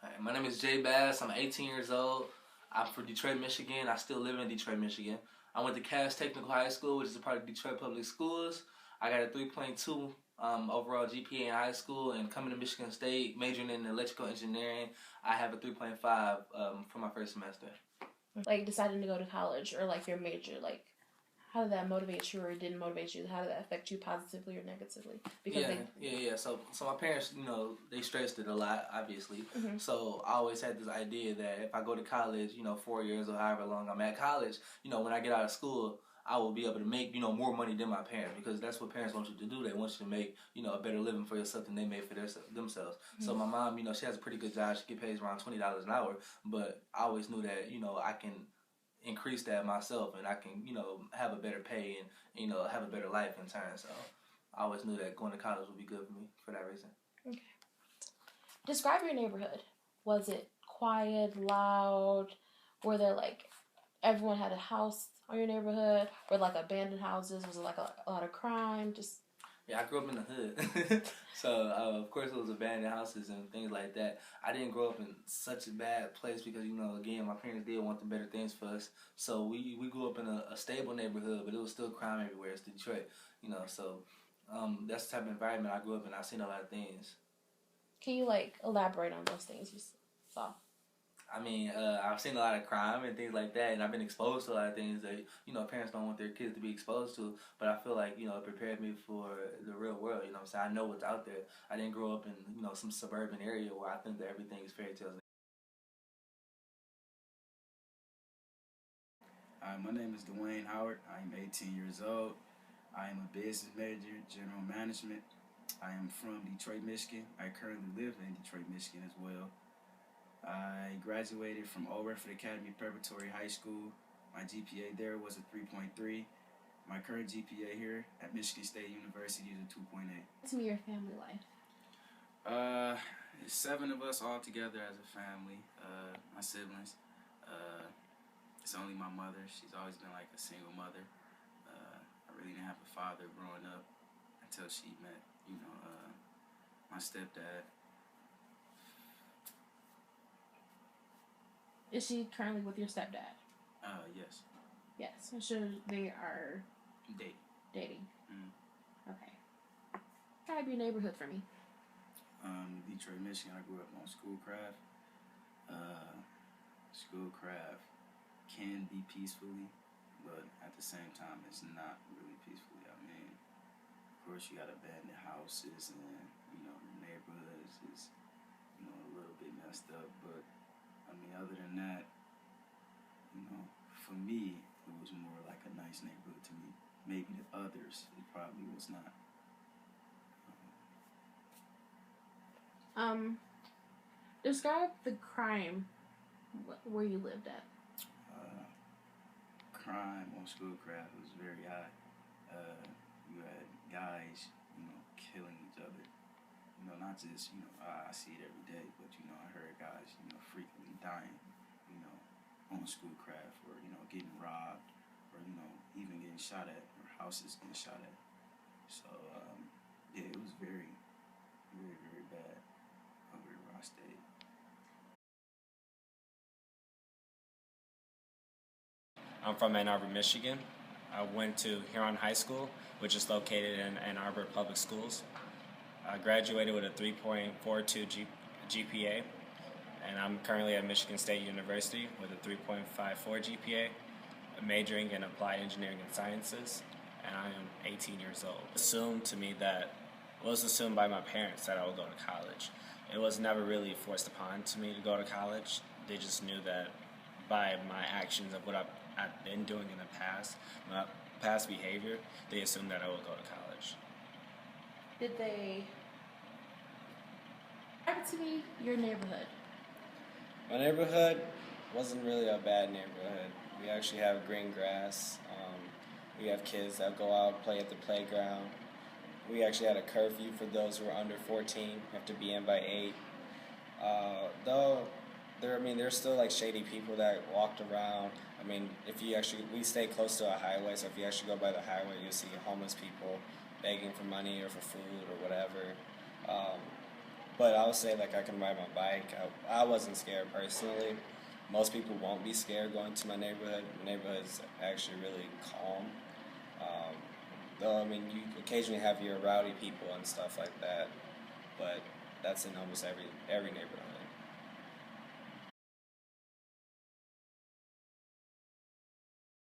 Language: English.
Hi, my name is Jay Bass. I'm 18 years old. I'm from Detroit, Michigan. I still live in Detroit, Michigan. I went to Cass Technical High School, which is a part of Detroit Public Schools. I got a 3.2 overall GPA in high school, and coming to Michigan State, majoring in electrical engineering, I have a 3.5 for my first semester. Like deciding to go to college or like your major, like how did that motivate you or didn't motivate you? How did that affect you positively or negatively? Because Yeah. So my parents, they stressed it a lot, obviously. Mhm. So I always had this idea that if I go to college, 4 years or however long I'm at college, when I get out of school, I will be able to make, more money than my parents, because that's what parents want you to do. They want you to make, a better living for yourself than they made for themselves. So my mom, she has a pretty good job. She get paid around $20 an hour, but I always knew that, I can increase that myself, and I can, have a better pay and, have a better life in turn. So I always knew that going to college would be good for me for that reason. Okay. Describe your neighborhood. Was it quiet, loud? Were there like everyone had a house on your neighborhood? Were like abandoned houses? Was it like a lot of crime? Yeah, I grew up in the hood, so of course it was abandoned houses and things like that. I didn't grow up in such a bad place because again, my parents did want the better things for us. So we grew up in a stable neighborhood, but it was still crime everywhere. It's Detroit, so that's the type of environment I grew up in. I've seen a lot of things. Can you like elaborate on those things you saw? I mean, I've seen a lot of crime and things like that, and I've been exposed to a lot of things that parents don't want their kids to be exposed to. But I feel like it prepared me for the real world. You know what I'm saying? I know what's out there. I didn't grow up in some suburban area where I think that everything is fairy tales. Hi, my name is Dwayne Howard. I am 18 years old. I am a business major, general management. I am from Detroit, Michigan. I currently live in Detroit, Michigan as well. I graduated from Old Redford Academy Preparatory High School. My GPA there was a 3.3. My current GPA here at Michigan State University is a 2.8. Tell me your family life. Uh, 7 of us all together as a family. My siblings. It's only my mother. She's always been like a single mother. I really didn't have a father growing up until she met, my stepdad. Is she currently with your stepdad? Yes. Yes. I'm sure they are dating. Mm. Okay. Describe your neighborhood for me. Detroit, Michigan. I grew up on Schoolcraft. Schoolcraft can be peacefully, but at the same time, it's not really peacefully. I mean, of course, you got abandoned houses, and the neighborhoods is a little bit messed up. But I mean, other than that, for me, it was more like a nice neighborhood to me. Maybe to others, it probably was not. Describe the crime where you lived at. Crime on Schoolcraft was very high. You had guys, killing each other. Not just, I see it every day, but, I heard guys, frequently dying, on Schoolcraft, or, getting robbed, or, even getting shot at, or houses getting shot at. So, yeah, it was very, very, very bad over where I stayed. I'm from Ann Arbor, Michigan. I went to Huron High School, which is located in Ann Arbor Public Schools. I graduated with a 3.42 GPA, and I'm currently at Michigan State University with a 3.54 GPA, majoring in applied engineering and sciences, and I am 18 years old. It was assumed by my parents that I would go to college. It was never really forced upon to me to go to college. They just knew that by my actions of what I've been doing in the past, my past behavior, they assumed that I would go to college. Did they... Describe to me your neighborhood. My neighborhood wasn't really a bad neighborhood. We actually have green grass. We have kids that go out, play at the playground. We actually had a curfew for those who are under 14. You have to be in by 8. Though there's still like shady people that walked around. I mean, we stay close to a highway, so if you actually go by the highway, you'll see homeless people begging for money or for food or whatever. But I would say, like, I can ride my bike. I wasn't scared personally. Most people won't be scared going to my neighborhood. My neighborhood's actually really calm. Though, I mean, you occasionally have your rowdy people and stuff like that, but that's in almost every neighborhood.